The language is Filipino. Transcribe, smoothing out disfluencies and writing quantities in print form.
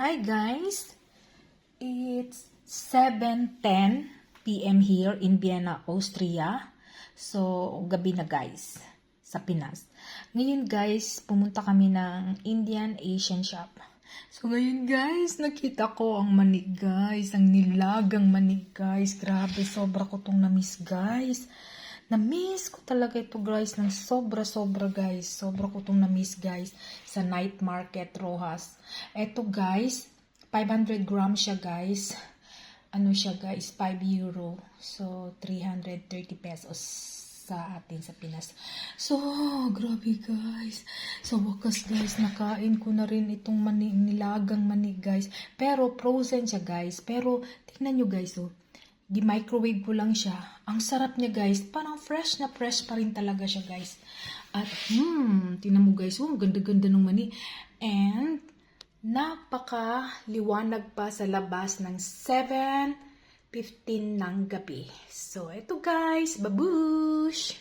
Hi guys, it's 7:10 p.m. here in Vienna, Austria. So, gabi na guys sa Pinas. Ngayon guys, pumunta kami ng Indian Asian shop. So ngayon guys, nakita ko ang manig guys, ang nilagang manig guys. Grabe, sobra ko tong na-miss guys. Na-miss ko talaga ito guys ng sobra-sobra guys. Sobra ko itong na-miss guys sa Night Market Rojas. Ito guys, 500 grams siya guys. Ano siya guys, 5 euro. So, 330 pesos sa atin sa Pinas. So, grabe guys. Sa wakas guys, nakain ko na rin itong nilagang manig guys. Pero frozen siya guys. Pero, tingnan nyo guys oh. Di-microwave ko lang siya. Ang sarap niya guys. Parang fresh na fresh pa rin talaga siya guys. At tingnan mo guys. Oh, ganda-ganda ng mani. And napaka-liwanag pa sa labas ng 7:15 ng gabi. So, ito guys. Babush!